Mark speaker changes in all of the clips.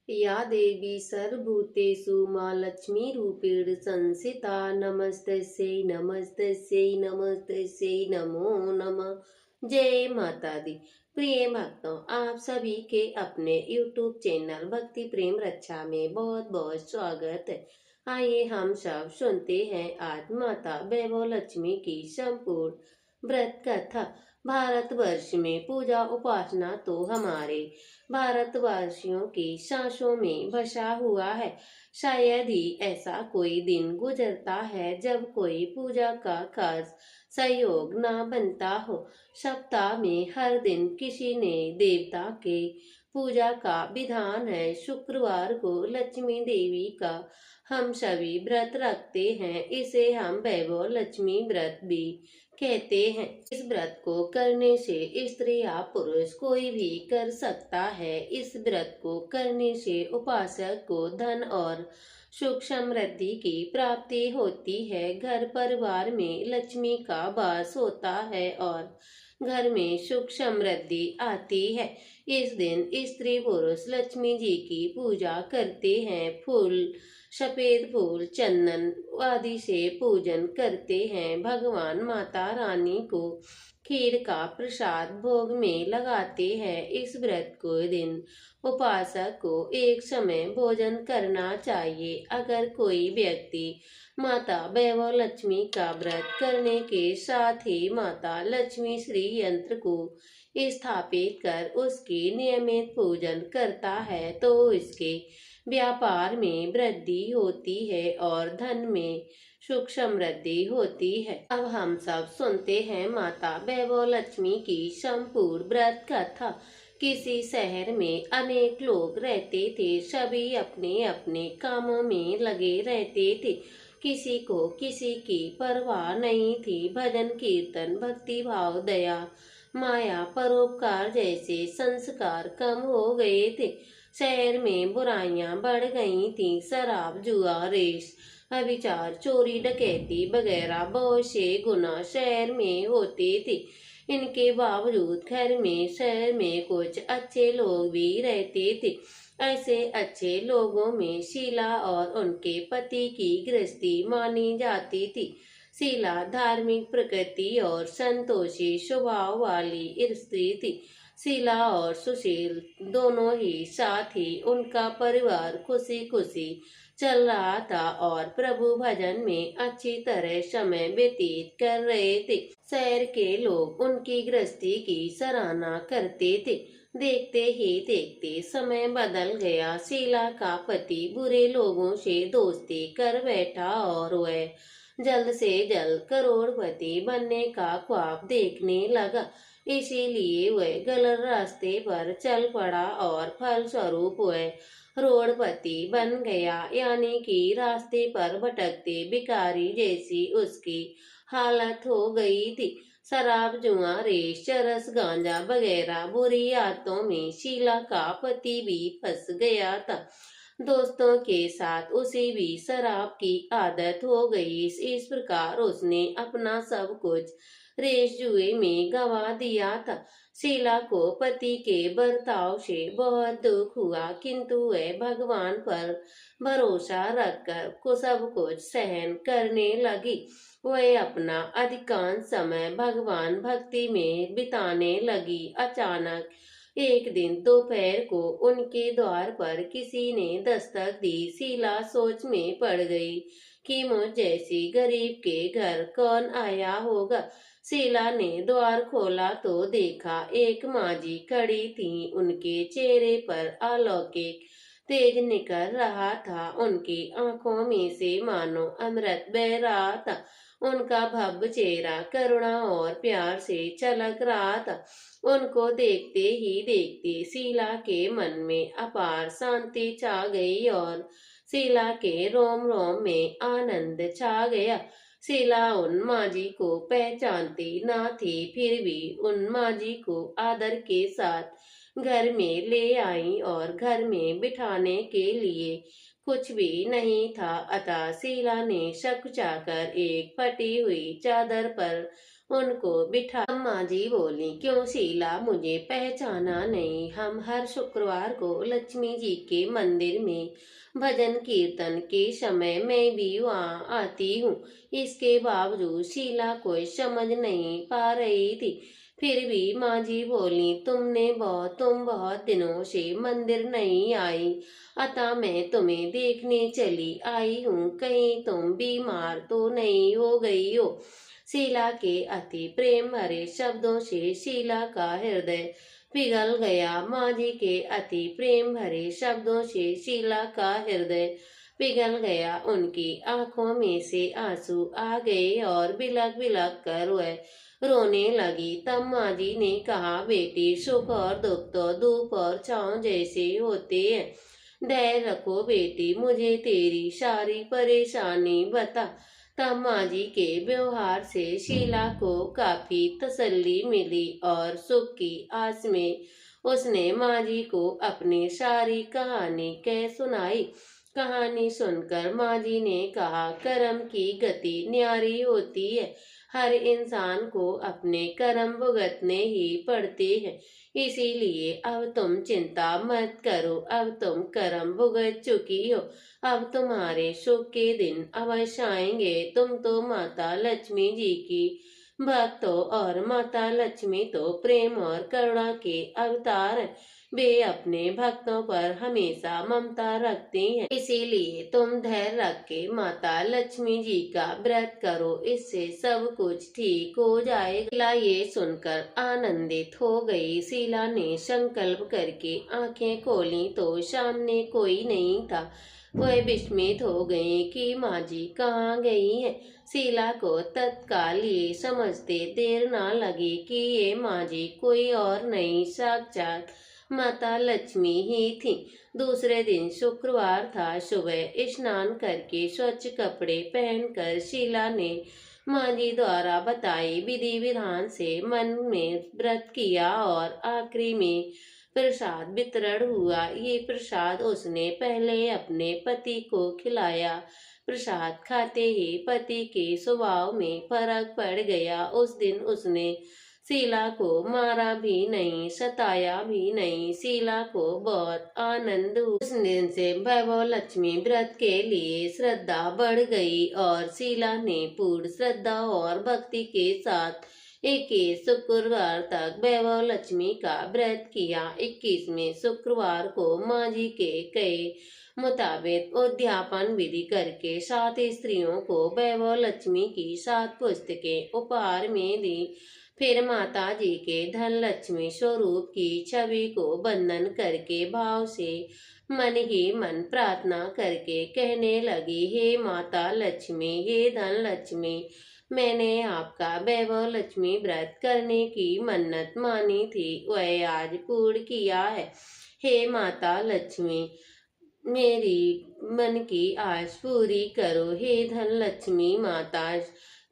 Speaker 1: या देवी सर्वभूतेषु मा लक्ष्मीरूपेण संस्थिता नमस्तस्यै नमस्तस्यै नमस्तस्यै नमो नमः। जय माता दी। प्रिय भक्तों, आप सभी के अपने YouTube चैनल भक्ति प्रेम रक्षा में बहुत बहुत स्वागत है। आइए हम सब सुनते हैं आज माता वैभव लक्ष्मी की संपूर्ण व्रत कथा। भारतवर्ष में पूजा उपासना तो हमारे भारतवासियों की सांसों में बसा हुआ है। शायद ही ऐसा कोई दिन गुजरता है जब कोई पूजा का खास सहयोग न बनता हो। सप्ताह में हर दिन किसी ने देवता के पूजा का विधान है। शुक्रवार को लक्ष्मी देवी का हम सभी व्रत रखते हैं। इसे हम वैभव लक्ष्मी व्रत भी कहते हैं। इस व्रत को करने से स्त्री या पुरुष कोई भी कर सकता है। इस व्रत को करने से उपासक को धन और सुख समृद्धि की प्राप्ति होती है। घर परिवार में लक्ष्मी का वास होता है और घर में सुख समृद्धि आती है। इस दिन स्त्री पुरुष लक्ष्मी जी की पूजा करते हैं। फूल, सफेद फूल, चंदन आदि से पूजन करते हैं। भगवान माता रानी को खीर का प्रसाद भोग में लगाते हैं। इस व्रत को दिन उपासक को एक समय भोजन करना चाहिए। अगर कोई व्यक्ति माता वैभव लक्ष्मी का व्रत करने के साथ ही माता लक्ष्मी श्री यंत्र को स्थापित कर उसकी नियमित पूजन करता है तो इसके व्यापार में वृद्धि होती है और धन में सुख समृद्धि होती है। अब हम सब सुनते हैं माता वैभव लक्ष्मी की संपूर्ण व्रत कथा। किसी शहर में अनेक लोग रहते थे। सभी अपने अपने कामों में लगे रहते थे। किसी को किसी की परवाह नहीं थी। भजन कीर्तन, भक्ति भाव, दया, माया, परोपकार जैसे संस्कार कम हो गए थे। शहर में बुराइयां बढ़ गई थीं। शराब, जुआ, रेस, अभिचार, चोरी, डकैती वगैरह बहुत से गुनाह शहर में होते थे। इनके बावजूद घर में शहर में कुछ अच्छे लोग भी रहते थे। ऐसे अच्छे लोगों में शीला और उनके पति की गृहस्थी मानी जाती थी। शीला धार्मिक प्रकृति और संतोषी स्वभाव वाली स्त्री थी। शीला और सुशील दोनों ही साथ ही उनका परिवार खुशी खुशी चल रहा था और प्रभु भजन में अच्छी तरह समय व्यतीत कर रहे थे। शहर के लोग उनकी गृहस्थी की सराहना करते थे। देखते ही देखते समय बदल गया। शीला का पति बुरे लोगों से दोस्ती कर बैठा और वह जल्द से जल्द करोड़पति बनने का ख्वाब देखने लगा। इसीलिए वह गलत रास्ते पर चल पड़ा और फलस्वरूप वह रोडपति बन गया, यानी कि रास्ते पर भटकते भिखारी जैसी उसकी हालत हो गई थी। शराब, जुआ, रेस, चरस, गांजा वगैरह बुरी आदतों में शीला का पति भी फंस गया था। दोस्तों के साथ उसे भी शराब की आदत हो गई। इस प्रकार उसने अपना सब कुछ रेस जुए में गंवा दिया था। शीला को पति के बर्ताव से बहुत दुख हुआ, किंतु वह भगवान पर भरोसा रखकर को सब कुछ सहन करने लगी। वह अपना अधिकांश समय भगवान भक्ति में बिताने लगी। अचानक एक दिन दोपहर को उनके द्वार पर किसी ने दस्तक दी। शीला सोच में पड़ गई कि मुझ जैसी गरीब के घर कौन आया होगा। शीला ने द्वार खोला तो देखा एक माजी खड़ी थी। उनके चेहरे पर अलौकिक तेज निकल रहा था। उनकी आंखों में से मानो अमृत बह रहा था। उनका भव्य चेहरा करुणा और प्यार से चलक रहा था। उनको देखते ही देखते शीला के मन में अपार शांति छा गई और शीला के रोम रोम में आनंद छा गया। शीला उन माजी को पहचानती न थी, फिर भी उन माजी को आदर के साथ घर में ले आई और घर में बिठाने के लिए कुछ भी नहीं था। अतः शीला ने शक चाकर एक फटी हुई चादर पर उनको बिठा। अम्मा जी बोली, क्यों शीला, मुझे पहचाना नहीं? हम हर शुक्रवार को लक्ष्मी जी के मंदिर में भजन कीर्तन के समय मैं भी वहाँ आती हूँ। इसके बावजूद शीला कोई समझ नहीं पा रही थी। फिर भी माँ जी बोली, तुम बहुत दिनों से मंदिर नहीं आई, अतः मैं तुम्हें देखने चली आई हूँ। कहीं तुम बीमार तो नहीं हो गई हो? शीला के अति प्रेम भरे शब्दों से शीला का हृदय पिघल गया। माँ जी के अति प्रेम भरे शब्दों से शीला का हृदय पिघल गया। उनकी आंखों में से आंसू आ गए और बिलक बिलक कर वह रोने लगी। तब माँ जी ने कहा, बेटी, सुख और दुख तो धूप और छांव जैसे होते हैं। धैर्य रखो बेटी, मुझे तेरी सारी परेशानी बता। तब माँ जी के व्यवहार से शीला को काफी तसल्ली मिली और सुख की आस में उसने माँ जी को अपनी सारी कहानी कह सुनाई। कहानी सुनकर माँ जी ने कहा, कर्म की गति न्यारी होती है। हर इंसान को अपने कर्म भुगतने ही पड़ते हैं। इसीलिए अब तुम चिंता मत करो, अब तुम कर्म भुगत चुकी हो। अब तुम्हारे सुख के दिन अवश्य आएंगे। तुम तो माता लक्ष्मी जी की भक्त हो और माता लक्ष्मी तो प्रेम और करुणा के अवतार हैं। वे अपने भक्तों पर हमेशा ममता रखती हैं। इसीलिए तुम धैर्य रख के माता लक्ष्मी जी का व्रत करो, इससे सब कुछ ठीक हो जाएगा। शीला ये सुनकर आनंदित हो गई। शीला ने संकल्प करके आंखें खोली तो सामने कोई नहीं था। वह विस्मित हो गई कि माँ जी कहाँ गई है। शीला को तत्काल ये समझते देर ना लगी कि ये माँ जी कोई और नहीं, साक्षात माता लक्ष्मी ही थी। दूसरे दिन शुक्रवार था। सुबह स्नान करके स्वच्छ कपड़े पहनकर शीला ने माँ जी द्वारा बताई विधि विधान से मन में व्रत किया और आखिरी में प्रसाद वितरण हुआ। ये प्रसाद उसने पहले अपने पति को खिलाया। प्रसाद खाते ही पति के स्वभाव में फर्क पड़ गया। उस दिन उसने शीला को मारा भी नहीं, सताया भी नहीं। शीला को बहुत आनंद हुआ। उस दिन से वैभव लक्ष्मी व्रत के लिए श्रद्धा बढ़ गई और शीला ने पूर्ण श्रद्धा और भक्ति के साथ 21 शुक्रवार तक वैभव लक्ष्मी का व्रत किया। 21वें शुक्रवार को माँ जी के कहे मुताबिक उद्यापन विधि करके 7 स्त्रियों को वैभव लक्ष्मी की 7 पुस्तकें उपहार में दी। फिर माता जी के धन लक्ष्मी स्वरूप की छवि को वंदन करके भाव से मन ही मन प्रार्थना करके कहने लगी, हे माता लक्ष्मी, हे धन लक्ष्मी, मैंने आपका वैभव लक्ष्मी व्रत करने की मन्नत मानी थी, वह आज पूर्ण किया है। हे माता लक्ष्मी, मेरी मन की आस पूरी करो। हे धन लक्ष्मी, माता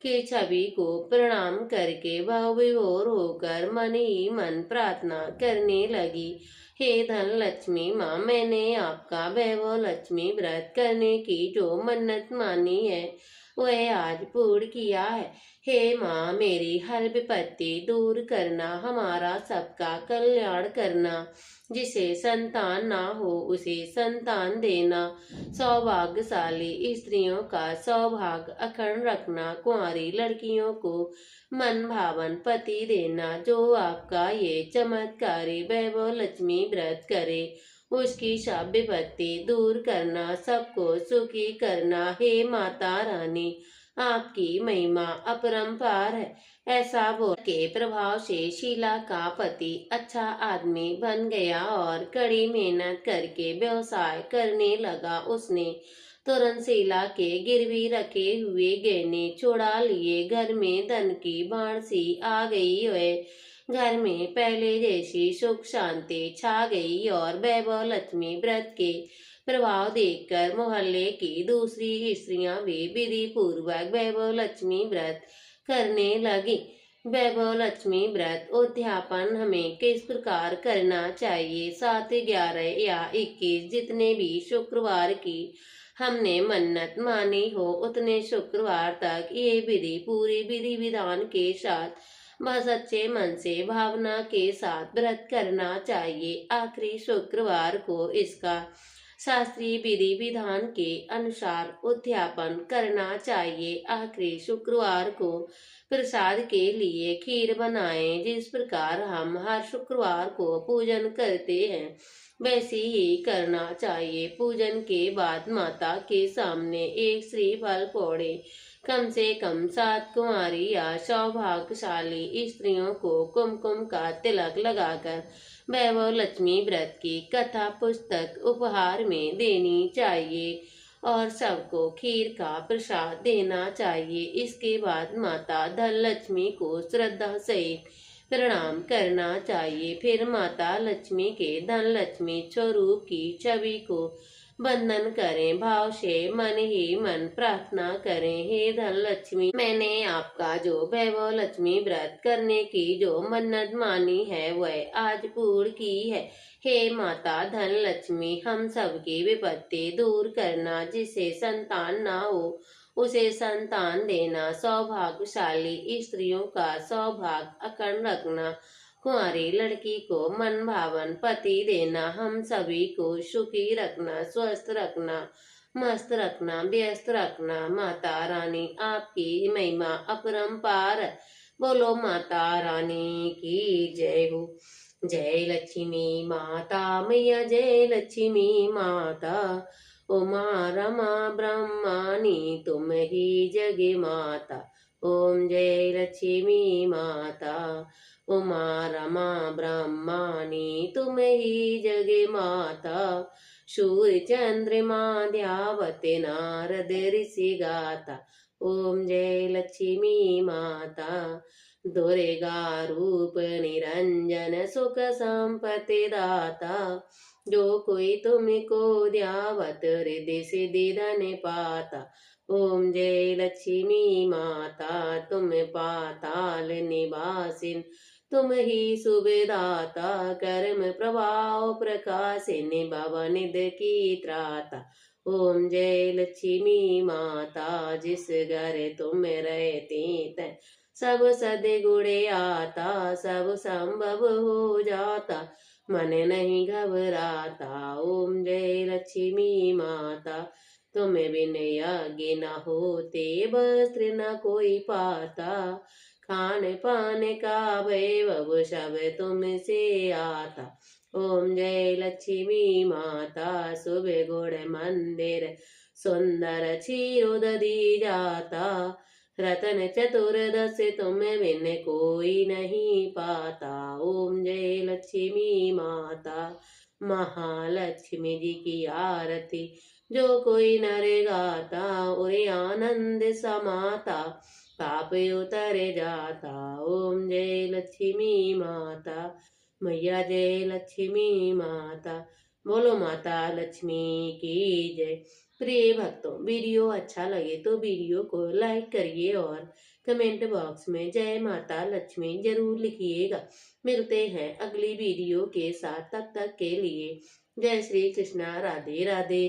Speaker 1: की छवि को प्रणाम करके भाव विभोर होकर मन ही मन प्रार्थना करने लगी। हे धन लक्ष्मी माँ, मैंने आपका वैभव लक्ष्मी व्रत करने की जो मन्नत मानी है वह आज पूर्ण किया है। हे माँ, मेरी हर विपत्ति दूर करना, हमारा सबका कल्याण करना, जिसे संतान ना हो उसे संतान देना, सौभाग्यशाली स्त्रियों का सौभाग्य अखंड रखना, कुंवारी लड़कियों को मन भावन पति देना। जो आपका ये चमत्कारी वैभव लक्ष्मी व्रत करे उसकी सब विपत्ति दूर करना, सबको सुखी करना। हे माता रानी, आपकी महिमा अपरंपार है। ऐसा बोल के प्रभाव से शीला का पति अच्छा आदमी बन गया और कड़ी मेहनत करके व्यवसाय करने लगा। उसने तुरंत शीला के गिरवी रखे हुए गहने छुड़ा लिए। घर में धन की बाढ़ सी आ गई है। घर में पहले जैसी सुख शांति छा गई और वैभव लक्ष्मी व्रत के प्रभाव देखकर मोहल्ले की दूसरी स्त्रियां भी विधि पूर्वक वैभव लक्ष्मी व्रत करने लगी। वैभव लक्ष्मी व्रत उद्यापन हमें किस प्रकार करना चाहिए? 7, 11 या 21 जितने भी शुक्रवार की हमने मन्नत मानी हो उतने शुक्रवार तक ये विधि पूरी विधि विधान के साथ सच्चे मन से भावना के साथ व्रत करना चाहिए। आखिरी शुक्रवार को इसका शास्त्रीय विधि विधान के अनुसार उद्यापन करना चाहिए। आखिरी शुक्रवार को प्रसाद के लिए खीर बनाएं। जिस प्रकार हम हर शुक्रवार को पूजन करते हैं वैसे ही करना चाहिए। पूजन के बाद माता के सामने एक श्रीफल फोड़े। कम से कम 7 कुंवारी या सौभाग्यशाली स्त्रियों को कुमकुम का तिलक लगाकर वैभव लक्ष्मी व्रत की कथा पुस्तक उपहार में देनी चाहिए और सबको खीर का प्रसाद देना चाहिए। इसके बाद माता धन लक्ष्मी को श्रद्धा सहित प्रणाम करना चाहिए। फिर माता लक्ष्मी के धन लक्ष्मी स्वरूप की छवि को वंदन करें। भाव से मन ही मन प्रार्थना करें, हे धन लक्ष्मी, मैंने आपका जो वैभव लक्ष्मी व्रत करने की जो मन्नत मानी है वह आज पूर्ण की है। हे माता धन लक्ष्मी, हम सबकी विपत्ति दूर करना। जिसे संतान ना हो उसे संतान देना। सौभाग्यशाली स्त्रियों का सौभाग्य अखंड रखना। कुंवारी लड़की को मन भावन पति देना। हम सभी को सुखी रखना, स्वस्थ रखना, मस्त रखना, व्यस्त रखना। माता रानी आपकी महिमा अपरंपार। बोलो माता रानी की जय हो। जय लक्ष्मी माता मैया, जय लक्ष्मी माता। उमा रमा ब्रह्मानी तुम ही जग माता। ओम जय लक्ष्मी माता। उमा रमा ब्रह्मानी तुम ही जग माता। सूर्य चंद्रमा ध्यावत नारद ऋषि गाता। ओम जय लक्ष्मी माता। दुर्गा रूप निरंजन सुख संपत्ति दाता। जो कोई तुमको ध्यावत हृदय सिद्धि धन पाता। ओम जय लक्ष्मी माता। तुम पाताल निवासिन तुम ही सुविदाता। कर्म प्रभाव प्रकाशिन भवनिध की त्राता। ओम जय लक्ष्मी माता। जिस घर तुम रहती तय सब सदगुणे आता। सब संभव हो जाता, मन नहीं घबराता। ओम जय लक्ष्मी माता। तुम बिन यज्ञ न होते, वस्त्र न कोई पाता। खान पान का वैभव सब तुमसे आता। ओम जय लक्ष्मी माता। शुभ गुण मंदिर सुंदर क्षीरोदधि जाता। रतन चतुर्दश तुम बिन कोई नहीं पाता। ओम जय लक्ष्मी माता। महालक्ष्मी जी की आरती जो कोई नर गाता, उरे आनंद समाता, पाप उतर जाता। ओम जय लक्ष्मी माता मैया, जय लक्ष्मी माता। बोलो माता लक्ष्मी की जय। प्रिय भक्तों, वीडियो अच्छा लगे तो वीडियो को लाइक करिए और कमेंट बॉक्स में जय माता लक्ष्मी जरूर लिखिएगा। मिलते हैं अगली वीडियो के साथ, तब तक के लिए जय श्री कृष्णा, राधे राधे।